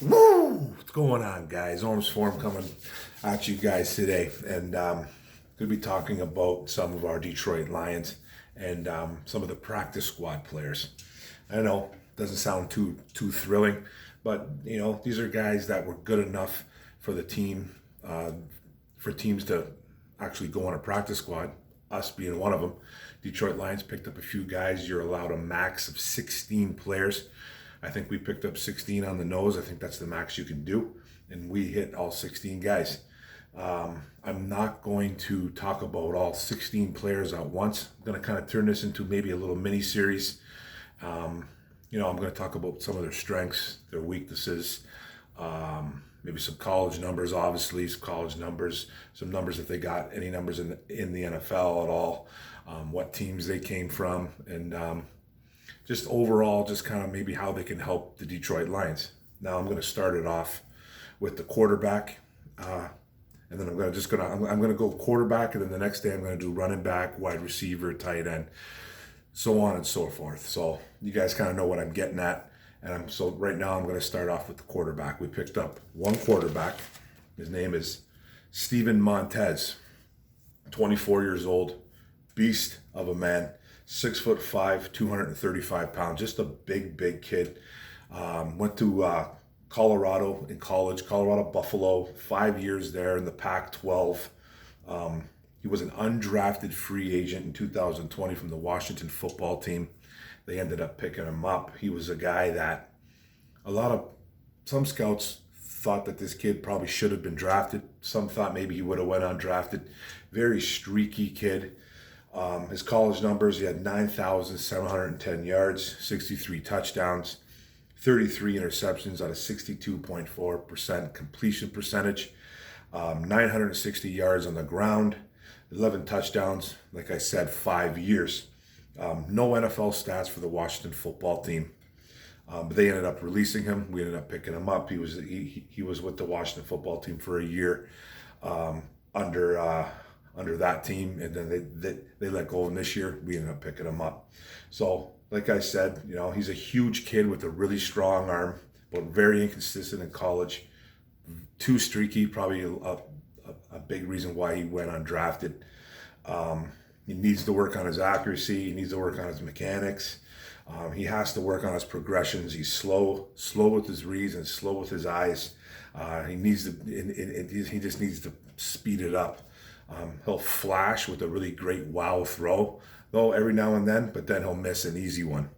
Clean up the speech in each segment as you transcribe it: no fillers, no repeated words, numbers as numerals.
Woo! What's going on, guys? Orms Form coming at you guys today, and going to be talking about some of our Detroit Lions and some of the practice squad players. I know doesn't sound too thrilling, but these are guys that were good enough for the team, for teams to actually go on a practice squad. Us being one of them. Detroit Lions picked up a few guys. You're allowed a max of 16 players. I think we picked up 16 on the nose. I think that's the max you can do. And we hit all 16 guys. I'm not going to talk about all 16 players at once. I'm going to kind of turn this into maybe a little mini series. I'm going to talk about some of their strengths, their weaknesses, maybe some college numbers, obviously, some numbers if they got any numbers in the NFL at all, what teams they came from, and just overall, just kind of maybe how they can help the Detroit Lions. Now I'm going to start it off with the quarterback, and then I'm going to go quarterback, and then the next day I'm going to do running back, wide receiver, tight end, so on and so forth. So you guys kind of know what I'm getting at. And so right now I'm going to start off with the quarterback. We picked up one quarterback. His name is Steven Montez, 24 years old, beast of a man, 6'5", 235 pounds, just a big kid. Went to Colorado in college, Colorado Buffalo, 5 years there in the Pac-12. He was an undrafted free agent in 2020 from the Washington football team. They ended up picking him up. He was a guy that some scouts thought that this kid probably should have been drafted. Some thought maybe he would have went undrafted. Very streaky kid. His college numbers, he had 9,710 yards, 63 touchdowns, 33 interceptions at a 62.4% completion percentage, 960 yards on the ground, 11 touchdowns, like I said, 5 years. No NFL stats for the Washington football team, but they ended up releasing him. We ended up picking him up. He was with the Washington football team for a year under that team, and then they let go of him this year. We ended up picking him up. So, like I said, he's a huge kid with a really strong arm, but very inconsistent in college. Too streaky, probably a big reason why he went undrafted. He needs to work on his accuracy. He needs to work on his mechanics. He has to work on his progressions. He's slow with his reads and slow with his eyes. He just needs to speed it up. He'll flash with a really great wow throw, though, every now and then, but then he'll miss an easy one.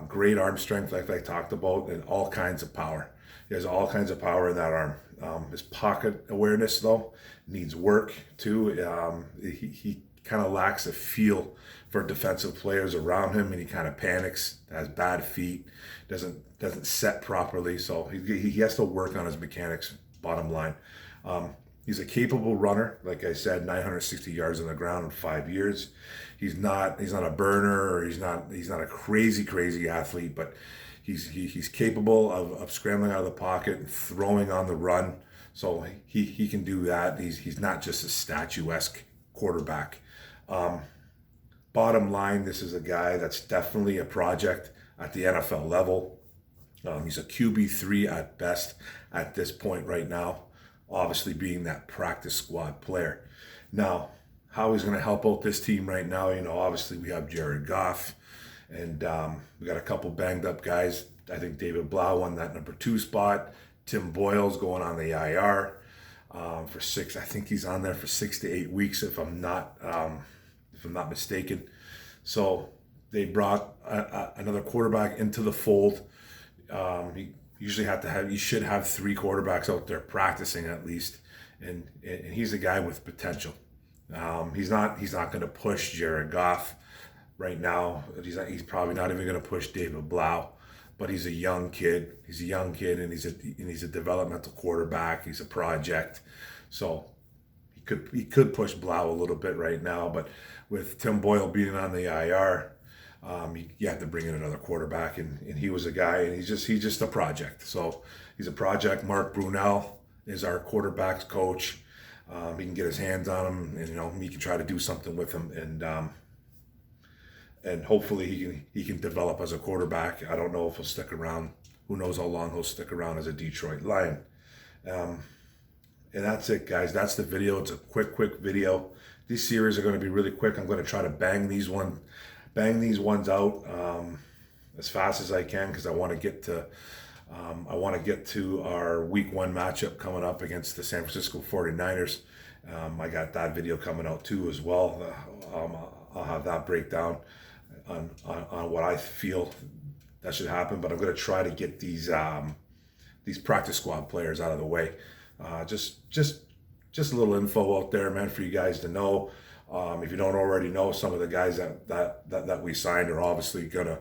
Great arm strength, like I talked about, and all kinds of power. He has all kinds of power in that arm. His pocket awareness, though, needs work, too. He kind of lacks a feel for defensive players around him, and he kind of panics, has bad feet, doesn't set properly, so he has to work on his mechanics, bottom line. He's a capable runner, like I said, 960 yards on the ground in 5 years. He's not a burner, or he's not a crazy athlete, but he's capable of scrambling out of the pocket and throwing on the run. So he can do that. He's not just a statuesque quarterback. Bottom line, this is a guy that's definitely a project at the NFL level. He's a QB3 at best at this point right now, obviously being that practice squad player. Now, how he's going to help out this team right now, obviously we have Jared Goff, and we got a couple banged up guys. I think David Blau won that number 2 spot. Tim Boyle's going on the IR for 6. I think he's on there for 6 to 8 weeks, if I'm not mistaken. So they brought another quarterback into the fold. You should have 3 quarterbacks out there practicing at least, and he's a guy with potential. He's not going to push Jared Goff right now. He's probably not even going to push David Blau, but he's a young kid. And he's a developmental quarterback. He's a project, so he could push Blau a little bit right now. But with Tim Boyle being on the IR, you have to bring in another quarterback, and he was a guy, and he's just a project. So he's a project. Mark Brunell is our quarterback's coach. He can get his hands on him, and he can try to do something with him, and hopefully he can develop as a quarterback. I don't know if he'll stick around who knows how long he'll stick around as a Detroit Lion. And that's it, guys. That's the video. It's a quick video. These series are going to be really quick. I'm going to try to bang these ones out as fast as I can, because I want to get to our week 1 matchup coming up against the San Francisco 49ers. I got that video coming out too as well. I'll have that breakdown on what I feel that should happen. But I'm going to try to get these practice squad players out of the way. Just a little info out there, man, for you guys to know. If you don't already know, some of the guys that we signed are obviously gonna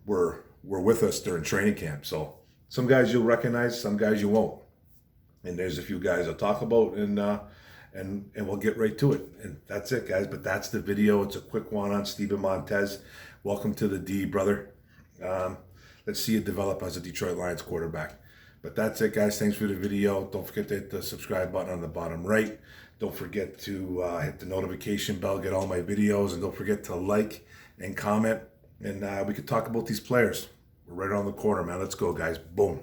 were with us during training camp. So some guys you'll recognize, some guys you won't. And there's a few guys I'll talk about, and we'll get right to it. And that's it, guys. But that's the video. It's a quick one on Steven Montez. Welcome to the D, brother. Let's see it develop as a Detroit Lions quarterback. But that's it, guys. Thanks for the video. Don't forget to hit the subscribe button on the bottom right. Don't forget to hit the notification bell, get all my videos, and don't forget to like and comment. And we could talk about these players. We're right around the corner, man. Let's go, guys. Boom.